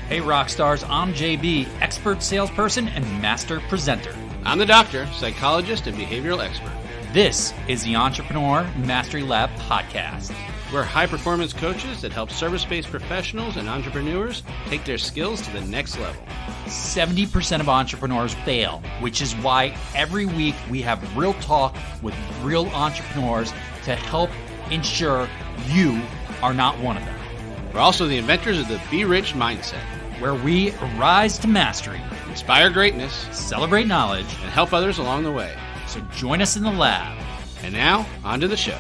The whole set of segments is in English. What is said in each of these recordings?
Hey Rockstars, I'm JB, expert salesperson and master presenter. I'm the doctor, psychologist, and behavioral expert. This is the Entrepreneur Mastery Lab podcast. We're high-performance coaches that help service-based professionals and entrepreneurs take their skills to the next level. 70% of entrepreneurs fail, which is why every week we have real talk with real entrepreneurs to help ensure you are not one of them. We're also the inventors of the Be Rich mindset, where we rise to mastery, inspire greatness, celebrate knowledge, and help others along the way. So join us in the lab. And now, on to the show.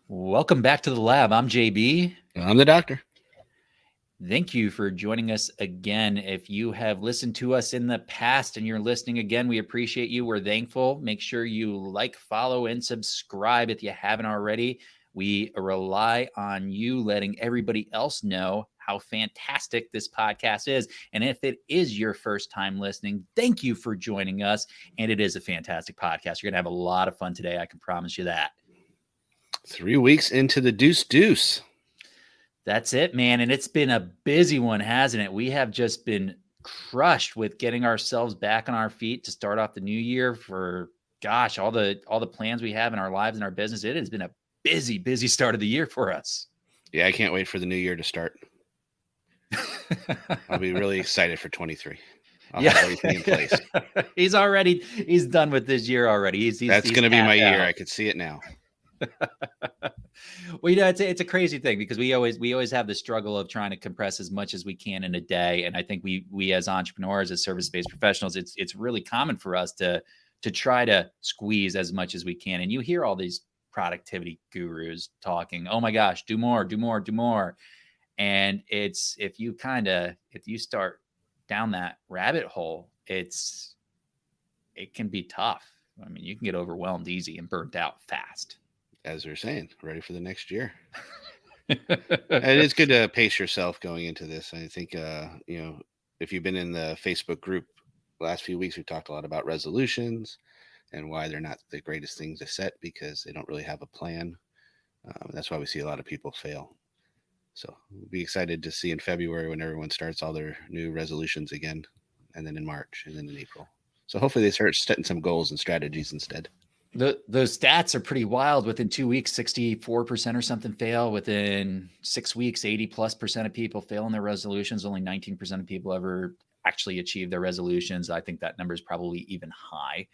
Welcome back to the lab. I'm JB. I'm the doctor. Thank you for joining us again. If you have listened to us in the past and you're listening again, we appreciate you. We're thankful. Make sure you like, follow, and subscribe if you haven't already. We rely on you letting everybody else know how fantastic this podcast is. And if it is your first time listening, thank you for joining us. And it is a fantastic podcast. You're going to have a lot of fun today. I can promise you that. 3 weeks into the Deuce. That's it, man. And it's been a busy one, hasn't it? We have just been crushed with getting ourselves back on our feet to start off the new year for, gosh, all the plans we have in our lives and our business. It has been a busy start of the year for us. Yeah, I can't wait for the new year to start. I'll be really excited for 23. I'll have everything in place. He's done with this year already. That's going to be my year. I could see it now. Well, you know, it's a crazy thing because we always have the struggle of trying to compress as much as we can in a day. And I think we as entrepreneurs, as service-based professionals, it's really common for us to try to squeeze as much as we can. And you hear all these productivity gurus talking, oh my gosh, do more. And if you start down that rabbit hole, it can be tough. I mean, you can get overwhelmed easy and burnt out fast. As we're saying, ready for the next year. And it's good to pace yourself going into this. I think, if you've been in the Facebook group the last few weeks, we've talked a lot about resolutions and why they're not the greatest things to set because they don't really have a plan. That's why we see a lot of people fail. So we'll be excited to see in February when everyone starts all their new resolutions again, and then in March, and then in April. So hopefully they start setting some goals and strategies instead. Those stats are pretty wild. Within 2 weeks, 64% or something fail. Within 6 weeks, 80+% of people fail in their resolutions. Only 19% of people ever actually achieve their resolutions. I think that number is probably even high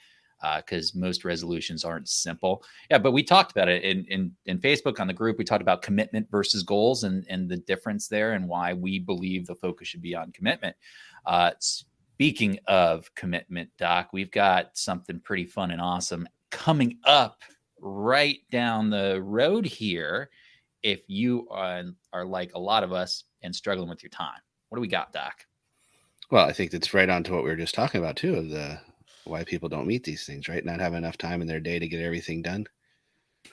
because most resolutions aren't simple. Yeah, but we talked about it in Facebook on the group. We talked about commitment versus goals and the difference there and why we believe the focus should be on commitment. Speaking of commitment, Doc, we've got something pretty fun and awesome coming up right down the road here. If you are like a lot of us and struggling with your time, what do we got, Doc? Well, I think that's right on to what we were just talking about too, of why people don't meet these things, right? Not having enough time in their day to get everything done.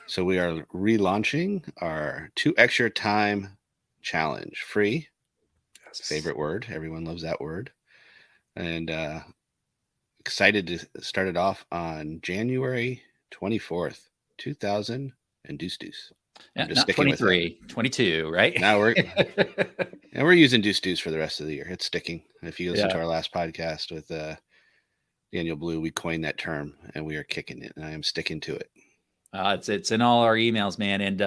So we are relaunching our 2 Extra Time Challenge. Free. Yes. Favorite word. Everyone loves that word. And excited to start it off on January 24th, 2000 and deuce. Yeah, not 23, 22, right? Now we're using deuce for the rest of the year. It's sticking. If you listen to our last podcast with Daniel Blue, we coined that term and we are kicking it, and I am sticking to it. It's in all our emails, man. And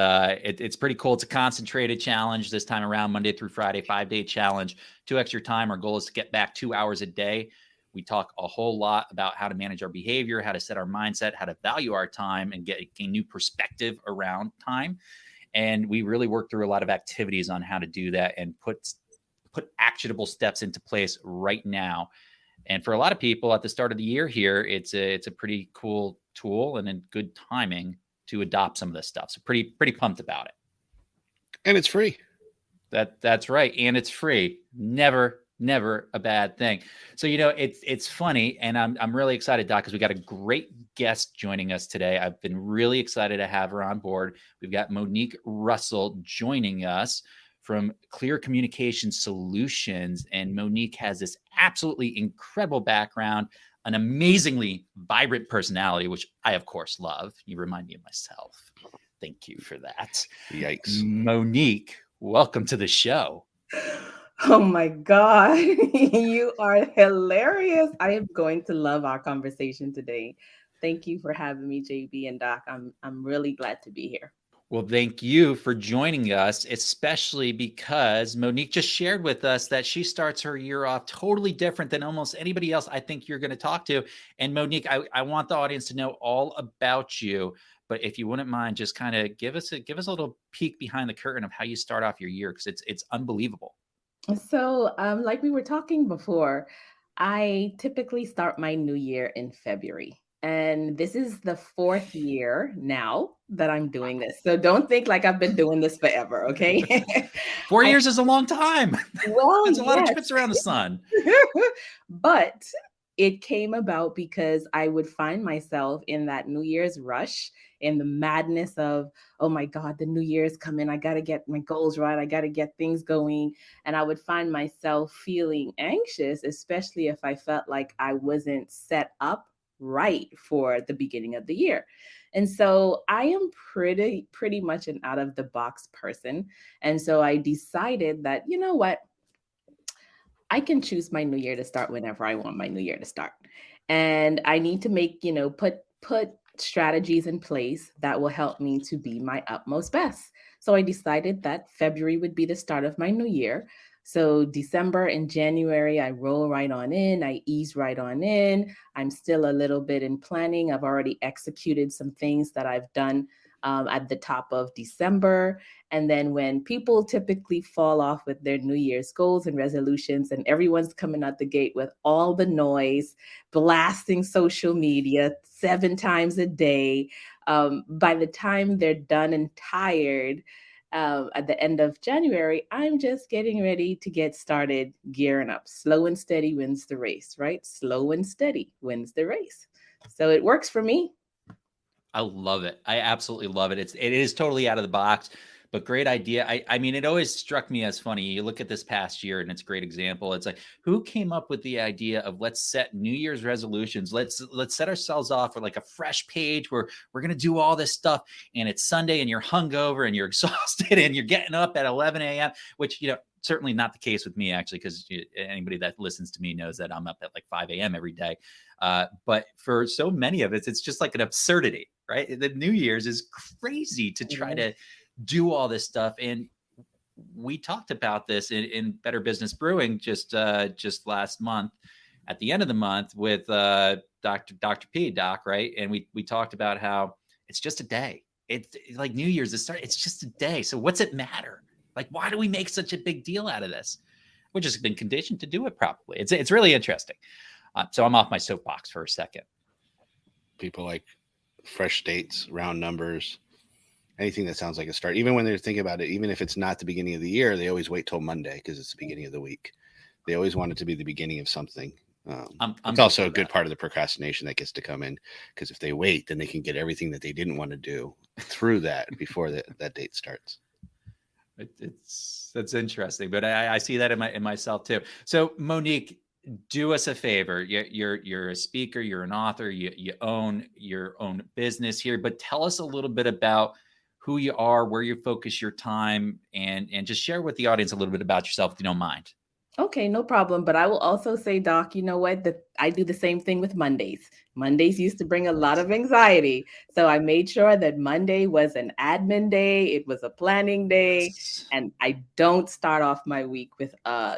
it's pretty cool. It's a concentrated challenge this time around, Monday through Friday, 5-day challenge, 2 Extra Time. Our goal is to get back 2 hours a day. We talk a whole lot about how to manage our behavior, how to set our mindset, how to value our time and gain new perspective around time. And we really work through a lot of activities on how to do that and put actionable steps into place right now. And for a lot of people at the start of the year here, it's a pretty cool tool and in good timing to adopt some of this stuff. So pretty pumped about it. And it's free. That's right. And it's free. Never a bad thing. So, it's funny. And I'm really excited, Doc, because we got a great guest joining us today. I've been really excited to have her on board. We've got Monique Russell joining us from Clear Communication Solutions. And Monique has this absolutely incredible background, an amazingly vibrant personality, which I, of course, love. You remind me of myself. Thank you for that. Yikes. Monique, welcome to the show. Oh my God. You are hilarious. I am going to love our conversation today. Thank you for having me, JB and Doc. I'm really glad to be here. Well, thank you for joining us, especially because Monique just shared with us that she starts her year off totally different than almost anybody else I think you're going to talk to. And Monique, I want the audience to know all about you, but if you wouldn't mind, just kind of give us a little peek behind the curtain of how you start off your year, because it's unbelievable. So, like we were talking before, I typically start my new year in February. And this is the fourth year now that I'm doing Wow. this. So don't think like I've been doing this forever, okay? 4 I years is a long time. well, That's a lot of yes. trips around the sun. But it came about because I would find myself in that New Year's rush, in the madness of, oh my God, the New Year's coming. I got to get my goals right. I got to get things going. And I would find myself feeling anxious, especially if I felt like I wasn't set up right for the beginning of the year. And so I am pretty much an out of the box person. And so I decided that, you know what? I can choose my new year to start whenever I want my new year to start. And I need to make, put strategies in place that will help me to be my utmost best. So I decided that February would be the start of my new year. So December and January, I roll right on in, I ease right on in. I'm still a little bit in planning. I've already executed some things that I've done at the top of December. And then when people typically fall off with their New Year's goals and resolutions, and everyone's coming out the gate with all the noise, blasting social media 7 times a day, by the time they're done and tired, at the end of January, I'm just getting ready to get started gearing up. Slow and steady wins the race, right? Slow and steady wins the race. So it works for me. I love it. I absolutely love it. It is totally out of the box, but great idea. I mean, it always struck me as funny. You look at this past year and it's a great example. It's like, who came up with the idea of let's set New Year's resolutions? Let's set ourselves off with like a fresh page where we're gonna do all this stuff. And it's Sunday and you're hungover and you're exhausted and you're getting up at 11 a.m., which certainly not the case with me, actually, because anybody that listens to me knows that I'm up at like 5 a.m. every day. But for so many of us, it's just like an absurdity, right? The New Year's is crazy to try to do all this stuff. And we talked about this in Better Business Brewing just last month, at the end of the month, with Dr. P, Doc, right? And we talked about how it's just a day. It's like New Year's, it's just a day. So what's it matter? Like, why do we make such a big deal out of this? We've just been conditioned to do it properly. It's really interesting. So I'm off my soapbox for a second. People like fresh dates, round numbers, anything that sounds like a start. Even when they're thinking about it, even if it's not the beginning of the year, they always wait till Monday because it's the beginning of the week. They always want it to be the beginning of something. It's also a good part of the procrastination that gets to come in, because if they wait, then they can get everything that they didn't want to do through that before that date starts. That's interesting, but I see that in myself too. So Monique, do us a favor. You're a speaker, you're an author, you own your own business here, but tell us a little bit about who you are, where you focus your time, and just share with the audience a little bit about yourself, if you don't mind. Okay, no problem. But I will also say, Doc, you know what? That I do the same thing with Mondays. Mondays used to bring a lot of anxiety. So I made sure that Monday was an admin day, it was a planning day, Yes. and I don't start off my week with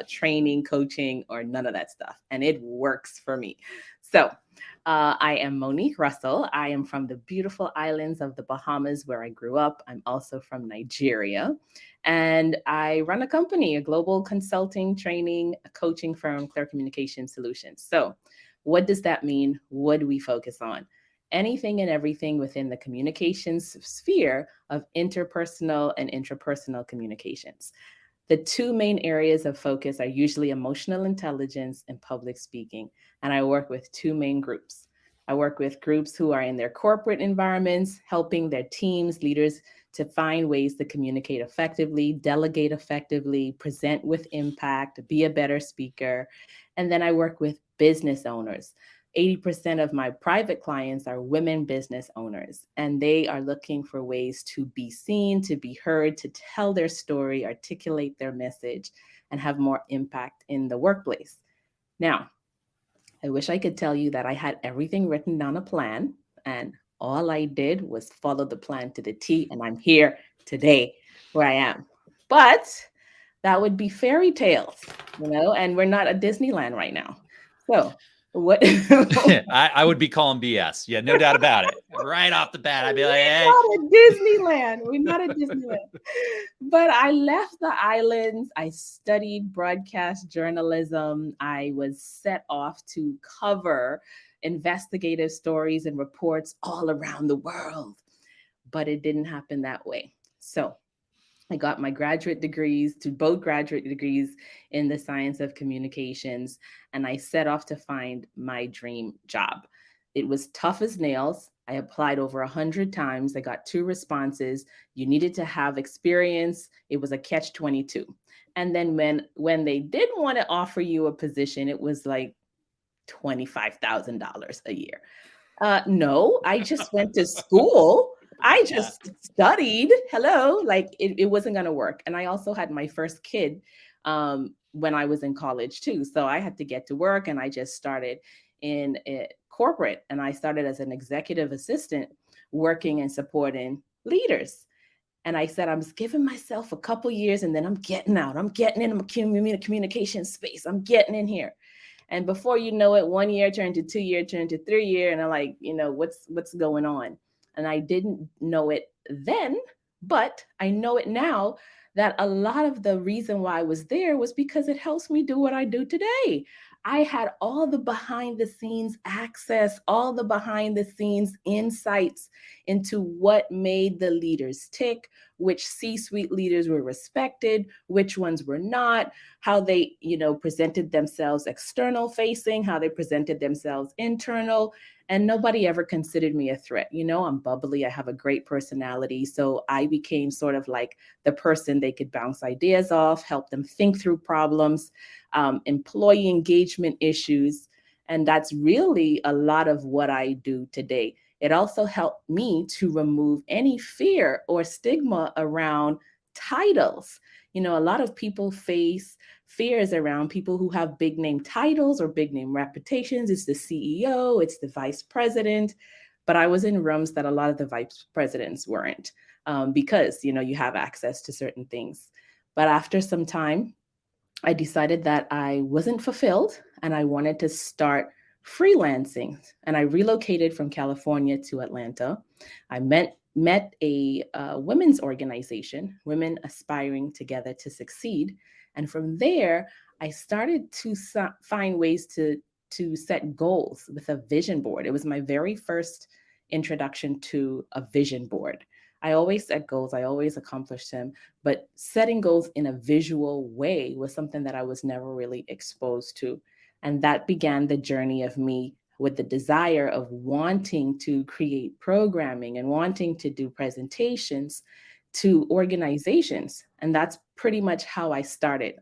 training, coaching, or none of that stuff. And it works for me. So I am Monique Russell. I am from the beautiful islands of the Bahamas, where I grew up. I'm also from Nigeria. And I run a company, a global consulting, training, coaching firm, Clear Communication Solutions. So, what does that mean? What do we focus on? Anything and everything within the communications sphere of interpersonal and intrapersonal communications. The two main areas of focus are usually emotional intelligence and public speaking. And I work with two main groups. I work with groups who are in their corporate environments, helping their teams, leaders to find ways to communicate effectively, delegate effectively, present with impact, be a better speaker. And then I work with business owners, 80% of my private clients are women business owners, and they are looking for ways to be seen, to be heard, to tell their story, articulate their message, and have more impact in the workplace. Now, I wish I could tell you that I had everything written down a plan, and all I did was follow the plan to the T, and I'm here today where I am. But that would be fairy tales, and we're not at Disneyland right now. So what? I would be calling BS. Yeah, no doubt about it. Right off the bat, I'd be like, hey. We're not at Disneyland. We're not at Disneyland. But I left the islands. I studied broadcast journalism. I was set off to cover investigative stories and reports all around the world. But it didn't happen that way. So I got my both graduate degrees in the science of communications, and I set off to find my dream job. It was tough as nails. I applied over 100 times. I got 2 responses. You needed to have experience. It was a catch-22. And then when they did want to offer you a position, it was like $25,000 a year. No, I just went to school. I just studied. Hello, like it wasn't going to work. And I also had my first kid when I was in college too. So I had to get to work, and I just started in corporate, and I started as an executive assistant working and supporting leaders. And I said, I'm giving myself a couple years, and then I'm getting out. I'm getting in the communication space. I'm getting in here. And before you know it, 1 year turned to 2 year, turned to 3 year. And I'm like, what's going on? And I didn't know it then, but I know it now, that a lot of the reason why I was there was because it helps me do what I do today. I had all the behind the scenes access, all the behind the scenes insights into what made the leaders tick, which C-suite leaders were respected, which ones were not, how they, presented themselves external facing, how they presented themselves internal. And nobody ever considered me a threat. I'm bubbly. I have a great personality. So I became sort of like the person they could bounce ideas off, help them think through problems, employee engagement issues. And that's really a lot of what I do today. It also helped me to remove any fear or stigma around titles. A lot of people face fears around people who have big name titles or big name reputations. It's the CEO, it's the vice president. But I was in rooms that a lot of the vice presidents weren't, because, you have access to certain things. But after some time, I decided that I wasn't fulfilled and I wanted to start freelancing. And I relocated from California to Atlanta. I met a women's organization, Women Aspiring Together to Succeed. And from there, I started to find ways to set goals with a vision board. It was my very first introduction to a vision board. I always set goals, I always accomplished them, but setting goals in a visual way was something that I was never really exposed to. And that began the journey of me with the desire of wanting to create programming and wanting to do presentations to organizations. And that's pretty much how I started.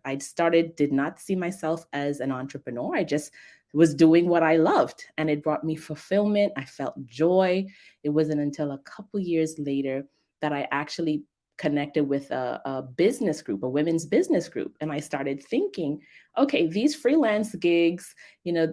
Did not see myself as an entrepreneur. I just was doing what I loved, and it brought me fulfillment. I felt joy. It wasn't until a couple years later that I actually connected with a business group, a women's business group. And I started thinking, okay, these freelance gigs,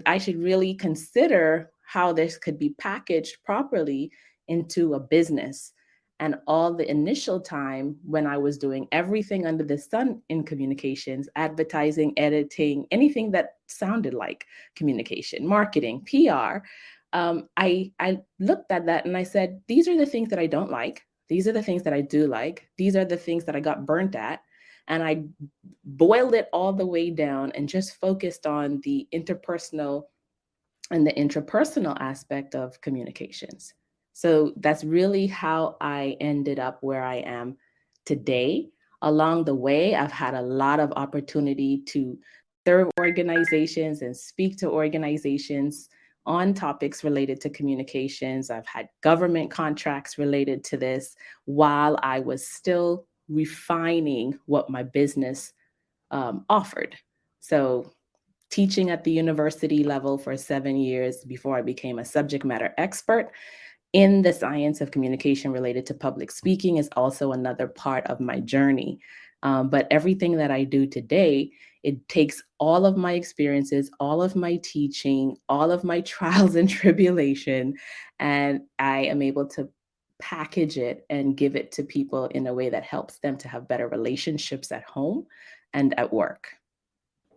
I should really consider how this could be packaged properly into a business. And all the initial time when I was doing everything under the sun in communications, advertising, editing, anything that sounded like communication, marketing, PR, I looked at that and I said, these are the things that I don't like. These are the things that I do like. These are the things that I got burnt at. And I boiled it all the way down and just focused on the interpersonal and the intrapersonal aspect of communications. So that's really how I ended up where I am today. Along the way, I've had a lot of opportunity to serve organizations and speak to organizations on topics related to communications. I've had government contracts related to this while I was still refining what my business offered. So teaching at the university level for 7 years before I became a subject matter expert in the science of communication related to public speaking is also another part of my journey. But everything that I do today, it takes all of my experiences, all of my teaching, all of my trials and tribulation, and I am able to package it and give it to people in a way that helps them to have better relationships at home and at work.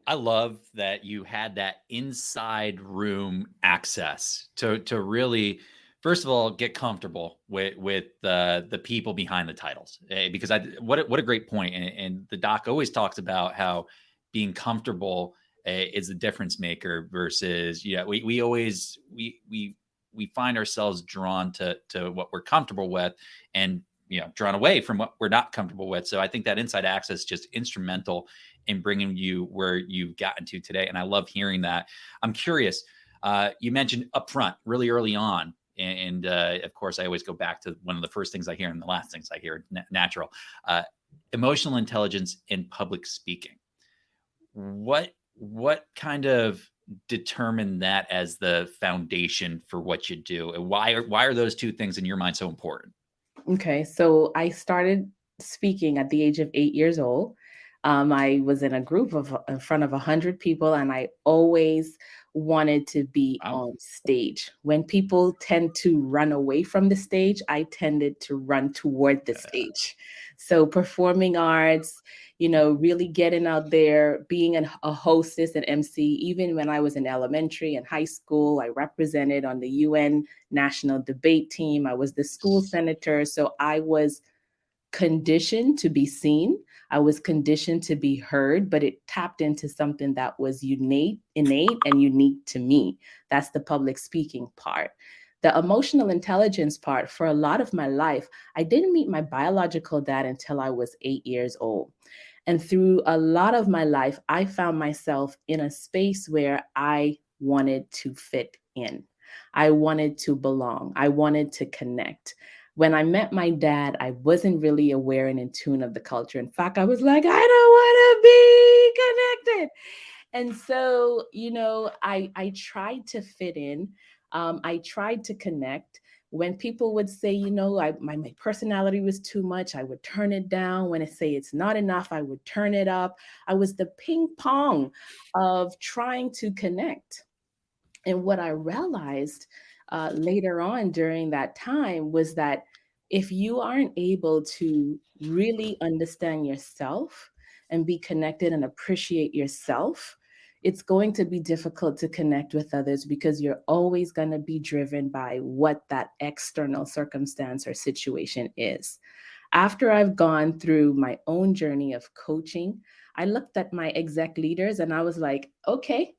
I love that you had that inside room access to really, first of all, get comfortable with the people behind the titles. Because what a great point. And the doc always talks about how being comfortable is the difference maker versus, we always we find ourselves drawn to what we're comfortable with, and drawn away from what we're not comfortable with. So I think that inside access is just instrumental in bringing you where you've gotten to today. And I love hearing that. I'm curious, you mentioned upfront really early on. And of course, I always go back to one of the first things I hear and the last things I hear, natural, emotional intelligence in public speaking. What kind of determined that as the foundation for what you do? And why are those two things in your mind so important? Okay, so I started speaking at the age of 8 years old. I was in a group of in front of 100 people, and I always wanted to be Wow. on stage. When people tend to run away from the stage, I tended to run toward the stage. So performing arts, really getting out there, being a hostess and MC. Even when I was in elementary and high school, I represented on the UN national debate team. I was the school senator. So I was conditioned to be seen. I was conditioned to be heard, but it tapped into something that was innate and unique to me. That's the public speaking part. The emotional intelligence part, for a lot of my life, I didn't meet my biological dad until I was 8 years old. And through a lot of my life, I found myself in a space where I wanted to fit in. I wanted to belong. I wanted to connect. When I met my dad, I wasn't really aware and in tune of the culture. In fact, I was like, I don't want to be connected. And so, I tried to fit in. I tried to connect. When people would say, my personality was too much, I would turn it down. When I say it's not enough, I would turn it up. I was the ping pong of trying to connect. And what I realized later on during that time was that if you aren't able to really understand yourself and be connected and appreciate yourself, it's going to be difficult to connect with others because you're always going to be driven by what that external circumstance or situation is. After I've gone through my own journey of coaching, I looked at my exec leaders and I was like, okay,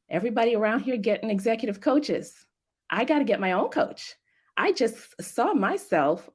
everybody around here getting executive coaches. I got to get my own coach. I just saw myself.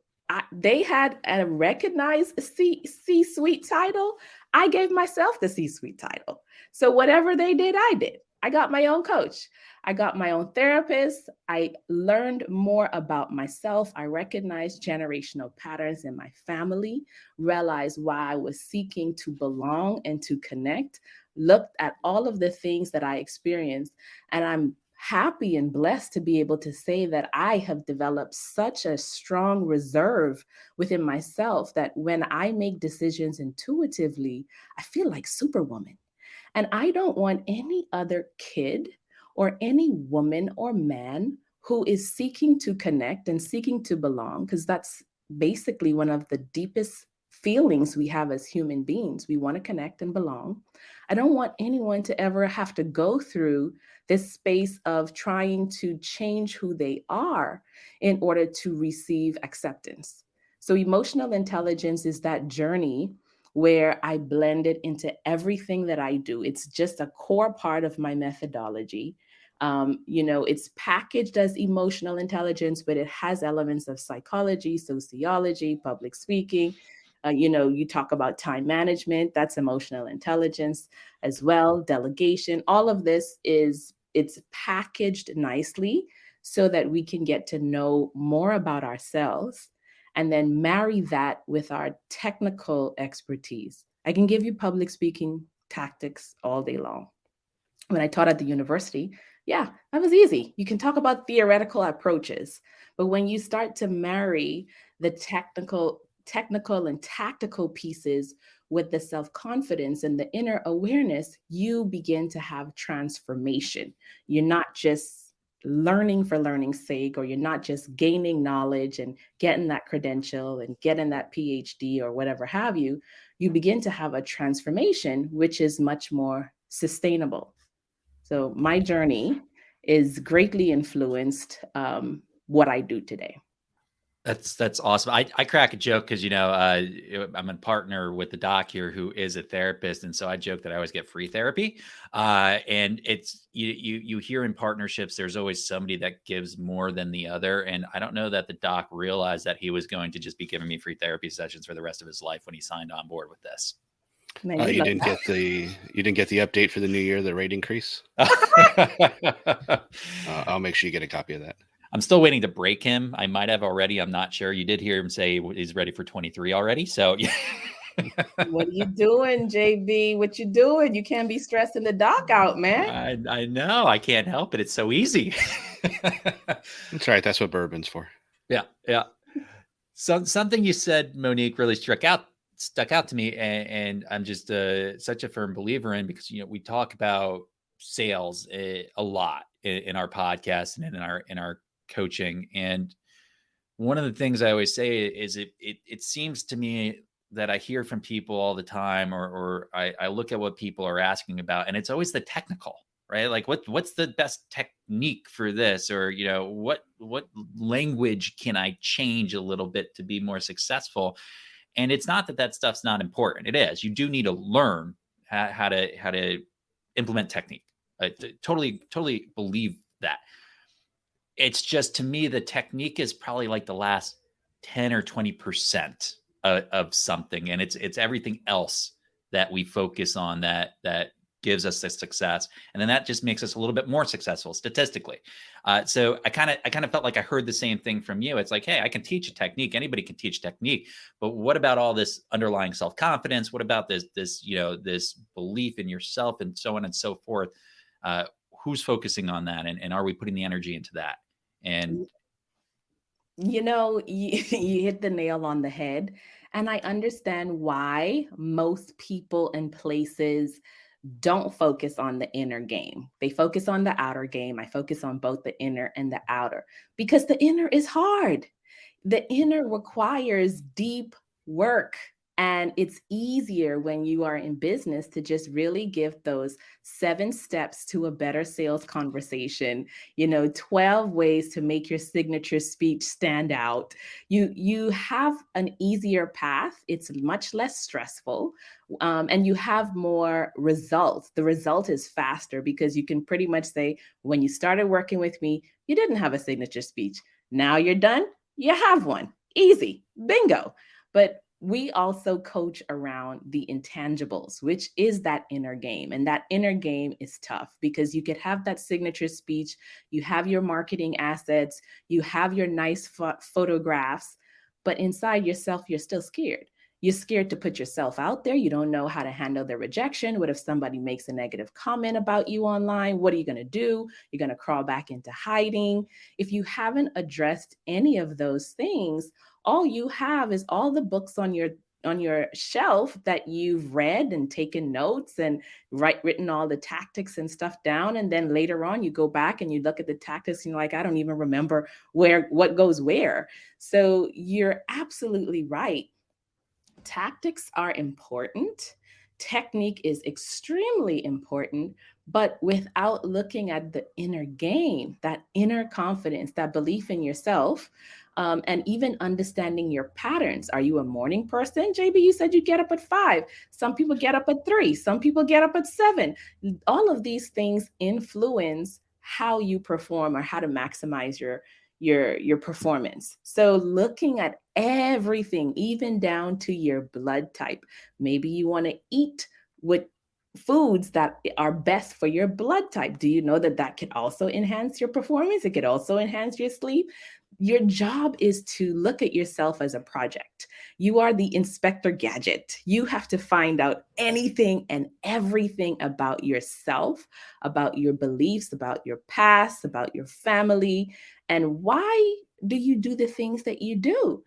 They had a recognized C-suite title. I gave myself the C-suite title. So whatever they did, I did. I got my own coach. I got my own therapist. I learned more about myself. I recognized generational patterns in my family, realized why I was seeking to belong and to connect, looked at all of the things that I experienced, and I'm happy and blessed to be able to say that I have developed such a strong reserve within myself that when I make decisions intuitively, I feel like Superwoman. And I don't want any other kid or any woman or man who is seeking to connect and seeking to belong, because that's basically one of the deepest feelings we have as human beings. We want to connect and belong. I don't want anyone to ever have to go through this space of trying to change who they are in order to receive acceptance. So, emotional intelligence is that journey where I blend it into everything that I do. It's just a core part of my methodology. It's packaged as emotional intelligence, but it has elements of psychology, sociology, public speaking. You talk about time management, that's emotional intelligence as well, delegation. All of this it's packaged nicely so that we can get to know more about ourselves and then marry that with our technical expertise. I can give you public speaking tactics all day long. when I taught at the university, yeah, that was easy. You can talk about theoretical approaches, but when you start to marry the technical and tactical pieces with the self-confidence and the inner awareness, you begin to have transformation. You're not just learning for learning's sake, or you're not just gaining knowledge and getting that credential and getting that PhD or whatever have you. You begin to have a transformation, which is much more sustainable. So my journey is greatly influenced what I do today. That's awesome. I crack a joke because I'm a partner with the doc here who is a therapist, and so I joke that I always get free therapy. And it's you hear in partnerships, there's always somebody that gives more than the other, and I don't know that the doc realized that he was going to just be giving me free therapy sessions for the rest of his life when he signed on board with this. Man, You love didn't that. you didn't get the update for the new year, the rate increase. I'll make sure you get a copy of that. I'm still waiting to break him. I might have already. I'm not sure. You did hear him say he's ready for 23 already. So yeah. What are you doing, JB? What you doing? You can't be stressing the doc out, man. I know. I can't help it. It's so easy. That's right. That's what bourbon's for. Yeah. Yeah. Something you said, Monique, really stuck out to me. And I'm just such a firm believer in, because, we talk about sales a lot in our podcast and in our coaching. And one of the things I always say is it seems to me that I hear from people all the time, or I look at what people are asking about, and it's always the technical, right? Like what's the best technique for this, or what language can I change a little bit to be more successful? And it's not that stuff's not important. It is. You do need to learn how to implement technique. I totally believe that. It's just, to me, the technique is probably like the last 10 or 20% of something. And it's everything else that we focus on that gives us the success. And then that just makes us a little bit more successful statistically. So I kind of felt like I heard the same thing from you. It's like, hey, I can teach a technique. Anybody can teach technique. But what about all this underlying self-confidence? What about this belief in yourself, and so on and so forth? Who's focusing on that? And are we putting the energy into that? And you hit the nail on the head. And I understand why most people and places don't focus on the inner game. They focus on the outer game. I focus on both the inner and the outer, because the inner is hard. The inner requires deep work. And it's easier when you are in business to just really give those 7 steps to a better sales conversation, 12 ways to make your signature speech stand out. You have an easier path. It's much less stressful. And you have more results. The result is faster, because you can pretty much say, when you started working with me, you didn't have a signature speech. Now you're done. You have one. Easy. Bingo. But we also coach around the intangibles, which is that inner game. And that inner game is tough, because you could have that signature speech, you have your marketing assets, you have your nice photographs, but inside yourself, you're still scared. You're scared to put yourself out there. You don't know how to handle the rejection. What if somebody makes a negative comment about you online? What are you going to do? You're going to crawl back into hiding. If you haven't addressed any of those things, all you have is all the books on your shelf that you've read and taken notes and written all the tactics and stuff down. And then later on, you go back and you look at the tactics and you're like, I don't even remember what goes where. So you're absolutely right. Tactics are important. Technique is extremely important, but without looking at the inner game, that inner confidence, that belief in yourself, and even understanding your patterns. Are you a morning person? JB, you said you get up at 5. Some people get up at 3. Some people get up at 7. All of these things influence how you perform, or how to maximize your performance. So looking at everything, even down to your blood type. Maybe you want to eat with foods that are best for your blood type. Do you know that could also enhance your performance? It could also enhance your sleep. Your job is to look at yourself as a project. You are the inspector gadget. You have to find out anything and everything about yourself, about your beliefs, about your past, about your family, and why do you do the things that you do.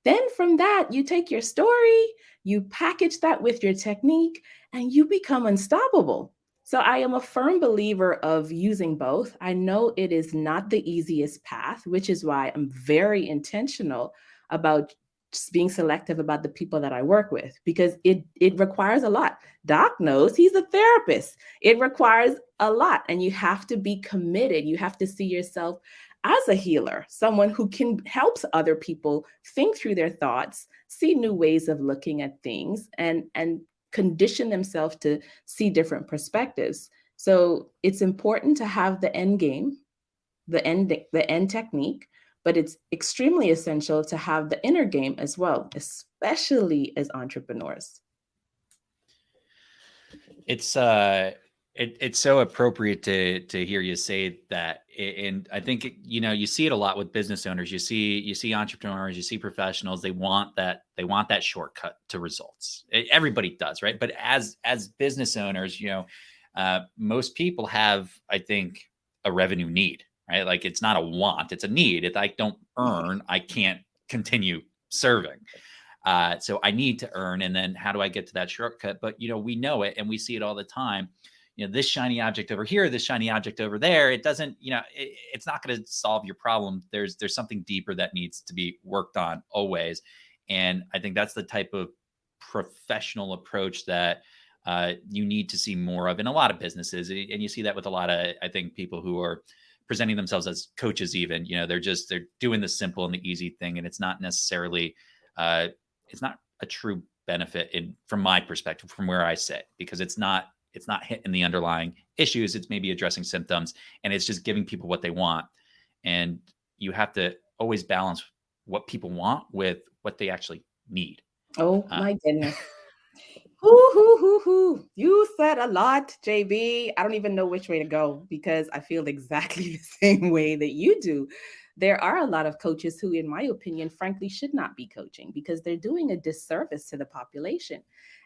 Then from that, you take your story, you package that with your technique, and you become unstoppable. So I am a firm believer of using both. I know it is not the easiest path, which is why I'm very intentional about just being selective about the people that I work with, because it requires a lot. Doc knows, he's a therapist. It requires a lot, and you have to be committed. You have to see yourself as a healer, someone who can help other people think through their thoughts, see new ways of looking at things, and condition themselves to see different perspectives. So it's important to have the end game, the end technique, but it's extremely essential to have the inner game as well, especially as entrepreneurs. It's so appropriate to hear you say that, and I think you see it a lot with business owners. You see entrepreneurs, you see professionals. They want that shortcut to results. Everybody does, right? But as business owners, most people have, I think, a revenue need, right? Like it's not a want, it's a need. If I don't earn, I can't continue serving. So I need to earn, and then how do I get to that shortcut? But we know it, and we see it all the time. This shiny object over here, this shiny object over there. It doesn't, it's not going to solve your problem. There's something deeper that needs to be worked on always, and I think that's the type of professional approach that you need to see more of in a lot of businesses, and you see that with a lot of, I think, people who are presenting themselves as coaches. Even they're doing the simple and the easy thing, and it's not necessarily. It's not a true benefit from my perspective, from where I sit, because it's not hitting the underlying issues. It's maybe addressing symptoms, and it's just giving people what they want. And you have to always balance what people want with what they actually need. Oh my goodness. Hoo. You said a lot, JB. I don't even know which way to go, because I feel exactly the same way that you do. There are a lot of coaches who, in my opinion, frankly, should not be coaching, because they're doing a disservice to the population.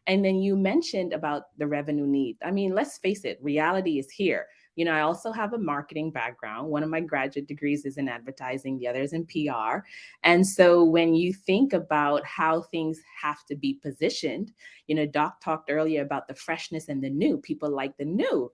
And then you mentioned about the revenue need. I mean, let's face it, reality is here. I also have a marketing background. One of my graduate degrees is in advertising, the other is in PR. And so when you think about how things have to be positioned, Doc talked earlier about the freshness and the new. People like the new.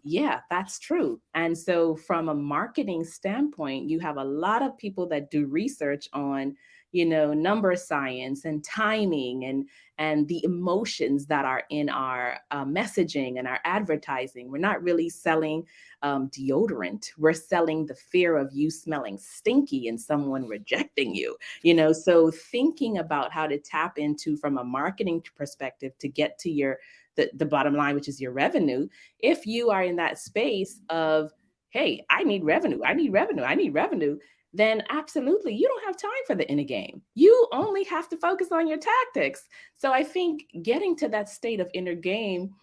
Yeah, that's true. And so from a marketing standpoint, you have a lot of people that do research on number science and timing and the emotions that are in our messaging and our advertising. We're not really selling deodorant. We're selling the fear of you smelling stinky and someone rejecting you. So thinking about how to tap into, from a marketing perspective, to get to the bottom line, which is your revenue. If you are in that space of, hey, I need revenue, then absolutely, you don't have time for the inner game. You only have to focus on your tactics. So I think getting to that state of inner game,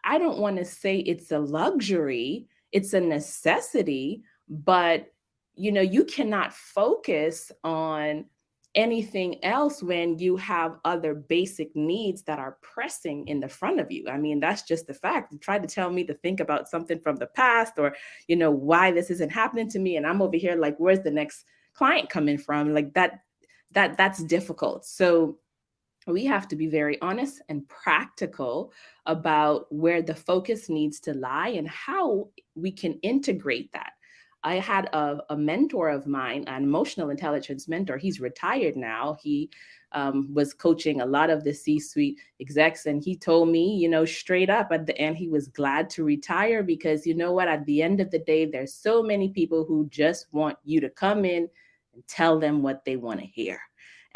I don't want to say it's a luxury, it's a necessity, but you cannot focus on anything else when you have other basic needs that are pressing in the front of you. I mean, that's just the fact. You try to tell me to think about something from the past, or why this isn't happening to me, and I'm over here like, where's the next client coming from? Like that's difficult. So we have to be very honest and practical about where the focus needs to lie and how we can integrate that. I had a mentor of mine, an emotional intelligence mentor. He's retired now. He was coaching a lot of the C-suite execs, and he told me, straight up at the end, he was glad to retire, because at the end of the day, there's so many people who just want you to come in and tell them what they want to hear.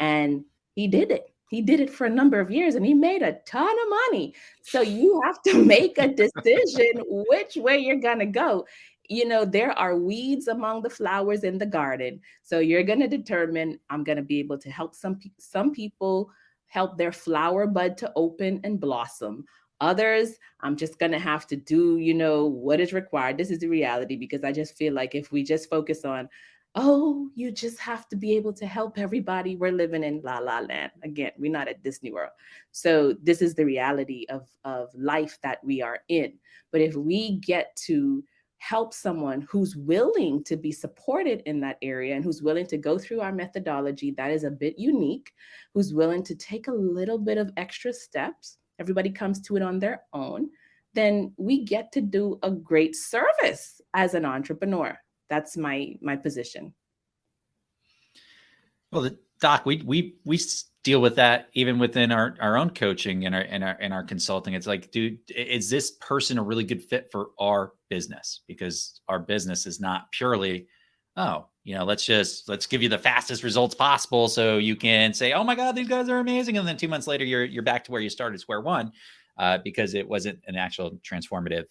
And he did it. He did it for a number of years, and he made a ton of money. So you have to make a decision which way you're going to go. There are weeds among the flowers in the garden. So you're going to determine, I'm going to be able to help some people help their flower bud to open and blossom. Others, I'm just going to have to do, what is required. This is the reality, because I just feel like if we just focus on, oh, you just have to be able to help everybody. We're living in la la land. Again, we're not at Disney World. So this is the reality of life that we are in. But if we get to help someone who's willing to be supported in that area and who's willing to go through our methodology that is a bit unique, who's willing to take a little bit of extra steps, everybody comes to it on their own, then we get to do a great service as an entrepreneur. That's my position. Well, Doc, we deal with that even within our own coaching and our consulting. It's like, dude, is this person a really good fit for our business? Because our business is not purely, oh, let's give you the fastest results possible, so you can say, oh my God, these guys are amazing, and then 2 months later you're back to where you started, square one, because it wasn't an actual transformative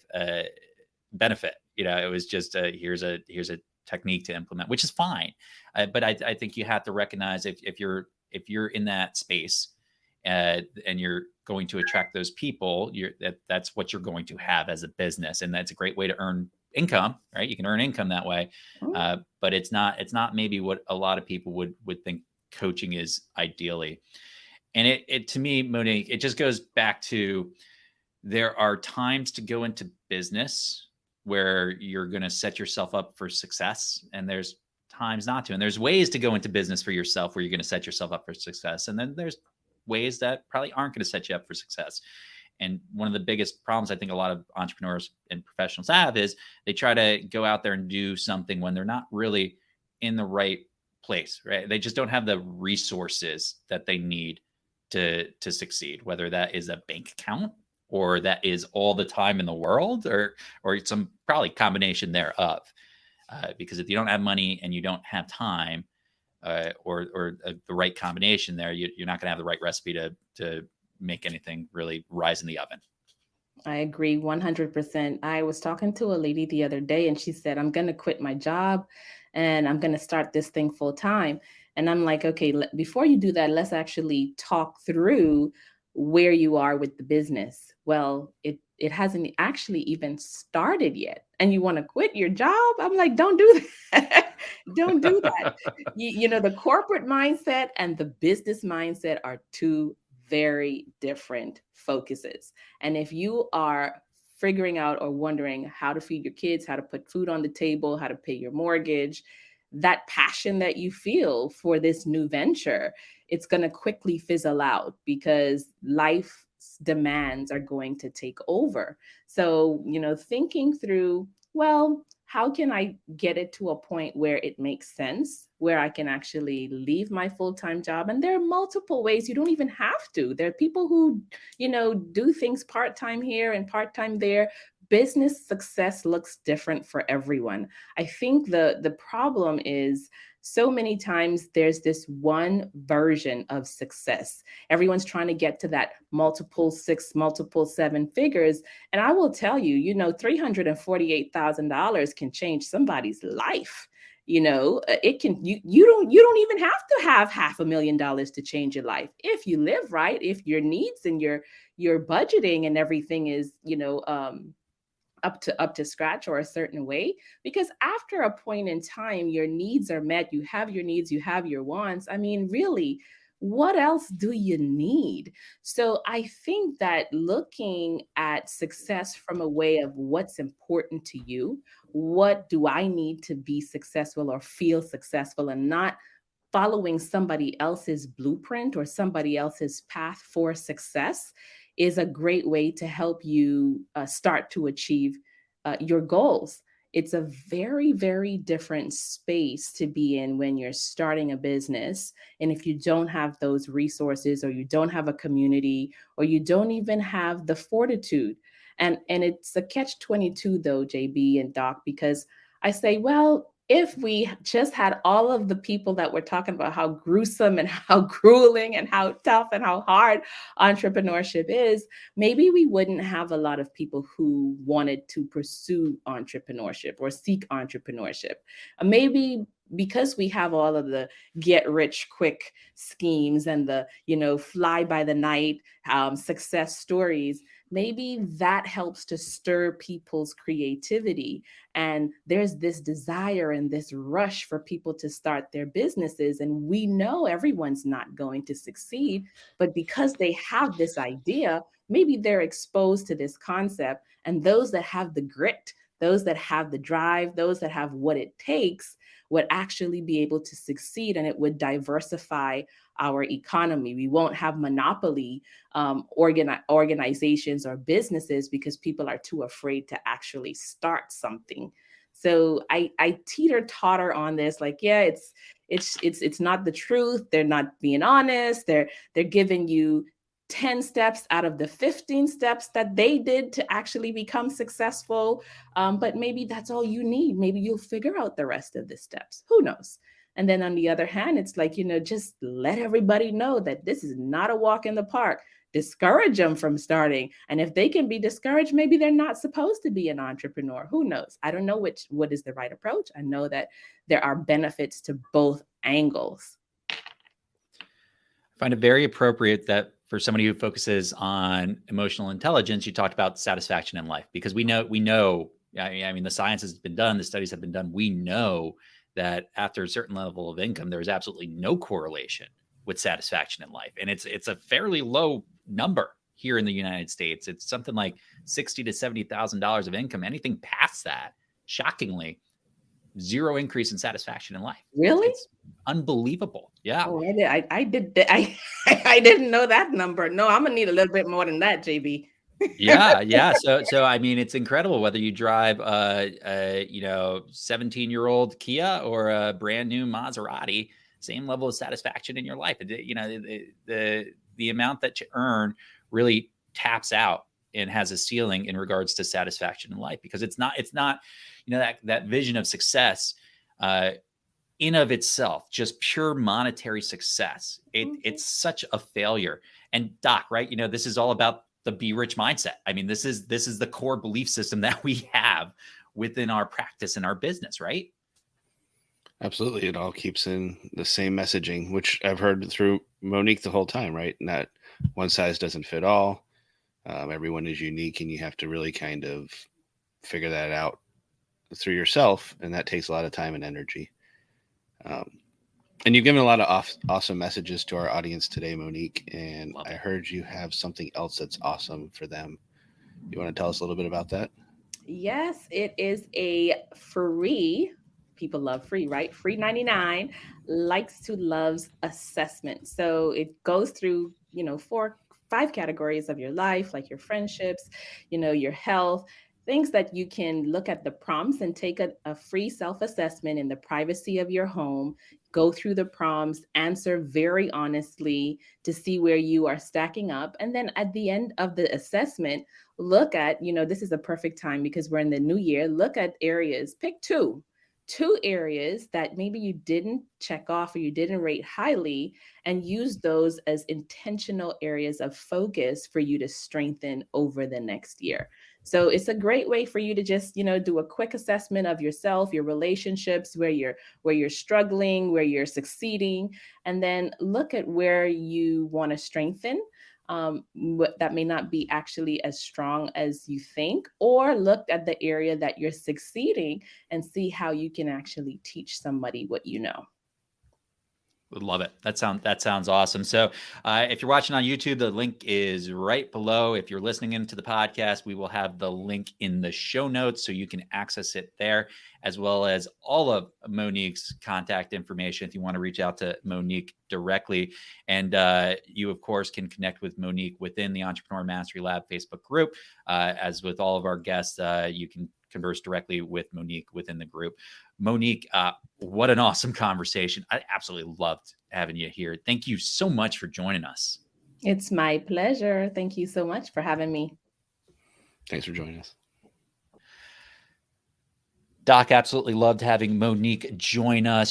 benefit. It was just here's a technique to implement, which is fine. But I think you have to recognize if you're in that space and you're going to attract those people, that's what you're going to have as a business. And that's a great way to earn income, right? You can earn income that way. But it's not maybe what a lot of people would think coaching is ideally. And it to me, Monique, it just goes back to, there are times to go into business where you're going to set yourself up for success, and there's times not to. And there's ways to go into business for yourself where you're going to set yourself up for success. And then there's ways that probably aren't going to set you up for success. And one of the biggest problems I think a lot of entrepreneurs and professionals have is they try to go out there and do something when they're not really in the right place, right? They just don't have the resources that they need to succeed, whether that is a bank account or that is all the time in the world, or some probably combination thereof. Because if you don't have money and you don't have time, or the right combination there, you're not going to have the right recipe to make anything really rise in the oven. I agree 100%. I was talking to a lady the other day and she said, I'm going to quit my job and I'm going to start this thing full time. And I'm like, okay, before you do that, let's actually talk through where you are with the business. Well, it hasn't actually even started yet. And you want to quit your job? I'm like, don't do that. Don't do that. The corporate mindset and the business mindset are two very different focuses. And if you are figuring out or wondering how to feed your kids, how to put food on the table, how to pay your mortgage, that passion that you feel for this new venture, it's going to quickly fizzle out because life's demands are going to take over. So, thinking through, well, how can I get it to a point where it makes sense, where I can actually leave my full-time job? And there are multiple ways. You don't even have to. There are people who, do things part-time here and part-time there. Business success looks different for everyone. I think the problem is so many times there's this one version of success. Everyone's trying to get to that multiple 6, multiple 7 figures. And I will tell you, $348,000 can change somebody's life. It can, you don't even have to have $500,000 to change your life. If you live right, if your needs and your budgeting and everything is, up to scratch or a certain way, because after a point in time your needs are met, you have your needs, you have your wants. I mean, really, what else do you need? So I think that looking at success from a way of what's important to you, what do I need to be successful or feel successful, and not following somebody else's blueprint or somebody else's path for success, is a great way to help you start to achieve your goals. It's a very, very different space to be in when you're starting a business. And if you don't have those resources, or you don't have a community, or you don't even have the fortitude. And it's a catch-22 though, JB and Doc, because I say, well, if we just had all of the people that we're talking about, how gruesome and how grueling and how tough and how hard entrepreneurship is, maybe we wouldn't have a lot of people who wanted to pursue entrepreneurship or seek entrepreneurship. Maybe because we have all of the get rich quick schemes and the, fly by the night success stories, maybe that helps to stir people's creativity. And there's this desire and this rush for people to start their businesses. And we know everyone's not going to succeed, but because they have this idea, maybe they're exposed to this concept. And those that have the grit, those that have the drive, those that have what it takes would actually be able to succeed, and it would diversify our economy. We won't have monopoly organizations or businesses because people are too afraid to actually start something. So I teeter totter on this, like, yeah, it's not the truth. They're not being honest. They're giving you 10 steps out of the 15 steps that they did to actually become successful. But maybe that's all you need. Maybe you'll figure out the rest of the steps. Who knows? And then on the other hand, it's like, just let everybody know that this is not a walk in the park. Discourage them from starting. And if they can be discouraged, maybe they're not supposed to be an entrepreneur. Who knows? I don't know what is the right approach. I know that there are benefits to both angles. I find it very appropriate that for somebody who focuses on emotional intelligence, you talked about satisfaction in life, because we know, I mean, the science has been done, the studies have been done. We know that after a certain level of income, there is absolutely no correlation with satisfaction in life. And it's a fairly low number here in the United States. It's something like $60,000 to $70,000 of income. Anything past that, shockingly, zero increase in satisfaction in life. Really? It's unbelievable. Yeah. Oh, I didn't know that number. No, I'm gonna need a little bit more than that, JB. Yeah. So I mean, it's incredible whether you drive a 17-year-old Kia or a brand new Maserati, same level of satisfaction in your life. The amount that you earn really taps out and has a ceiling in regards to satisfaction in life, because it's not that vision of success in of itself, just pure monetary success. It's such a failure. And Doc, right? This is all about the be rich mindset. I mean, this is the core belief system that we have within our practice and our business, right? Absolutely. It all keeps in the same messaging, which I've heard through Monique the whole time, right? Not one size doesn't fit all. Everyone is unique, and you have to really kind of figure that out through yourself. And that takes a lot of time and energy. And you've given a lot of awesome messages to our audience today, Monique. And I heard you have something else that's awesome for them. You want to tell us a little bit about that? Yes, it is a free, people love free, right? Free 99 likes to loves assessment. So it goes through, 5 categories of your life, like your friendships, your health, things that you can look at the prompts and take a free self-assessment in the privacy of your home, go through the prompts, answer very honestly to see where you are stacking up. And then at the end of the assessment, look at, this is a perfect time because we're in the new year, look at areas, pick two areas that maybe you didn't check off or you didn't rate highly, and use those as intentional areas of focus for you to strengthen over the next year. So it's a great way for you to just, do a quick assessment of yourself, your relationships, where you're struggling, where you're succeeding, and then look at where you want to strengthen. That may not be actually as strong as you think, or look at the area that you're succeeding and see how you can actually teach somebody what you know. Would love it. That sounds awesome. So if you're watching on YouTube, the link is right below. If you're listening into the podcast, we will have the link in the show notes so you can access it there, as well as all of Monique's contact information if you want to reach out to Monique directly. And you, of course, can connect with Monique within the Entrepreneur Mastery Lab Facebook group. As with all of our guests, you can converse directly with Monique within the group. Monique, what an awesome conversation. I absolutely loved having you here. Thank you so much for joining us. It's my pleasure. Thank you so much for having me. Thanks for joining us. Doc, absolutely loved having Monique join us.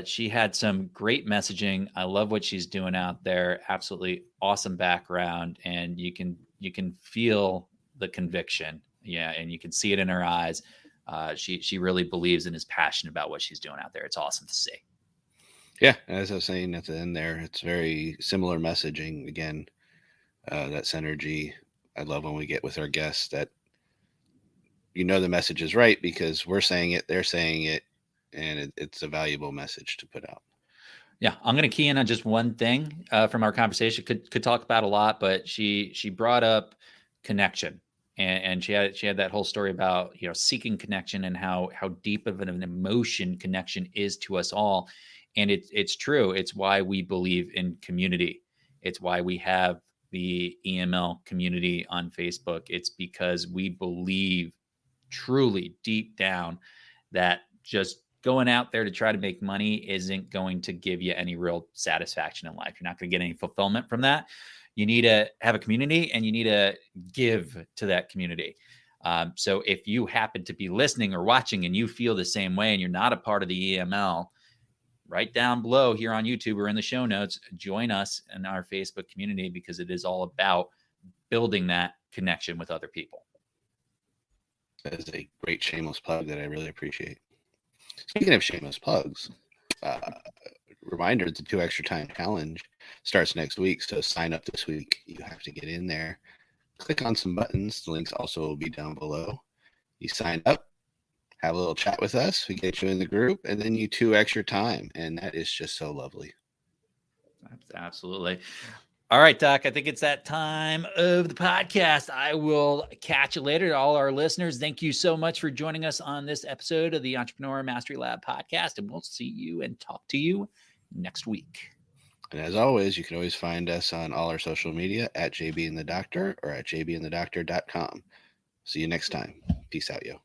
She had some great messaging. I love what she's doing out there. Absolutely awesome background. And you can feel the conviction. Yeah. And you can see it in her eyes. She really believes and is passionate about what she's doing out there. It's awesome to see. Yeah, as I was saying at the end there, it's very similar messaging. Again, that synergy. I love when we get with our guests that the message is right because we're saying it, they're saying it, and it's a valuable message to put out. Yeah, I'm going to key in on just one thing from our conversation. Could talk about a lot, but she brought up connection, and she had that whole story about seeking connection and how deep of an emotion connection is to us all, and it's true. It's why we believe in community. It's why we have the EML community on Facebook. It's because we believe truly deep down that just going out there to try to make money isn't going to give you any real satisfaction in life. You're not going to get any fulfillment from that. You need to have a community and you need to give to that community. So if you happen to be listening or watching and you feel the same way and you're not a part of the EML, right down below here on YouTube or in the show notes, join us in our Facebook community because it is all about building that connection with other people. That is a great shameless plug that I really appreciate. Speaking of shameless plugs, reminder, the 2 Extra Time Challenge starts next week. So sign up this week. You have to get in there. Click on some buttons. The links also will be down below. You sign up, have a little chat with us. We get you in the group, and then you 2 Extra Time. And that is just so lovely. Absolutely. All right, Doc, I think it's that time of the podcast. I will catch you later. To all our listeners, thank you so much for joining us on this episode of the Entrepreneur Mastery Lab podcast, and we'll see you and talk to you next week. And as always, you can always find us on all our social media at JB and the Doctor or at jbandthedoctor.com. See you next time. Peace out, yo.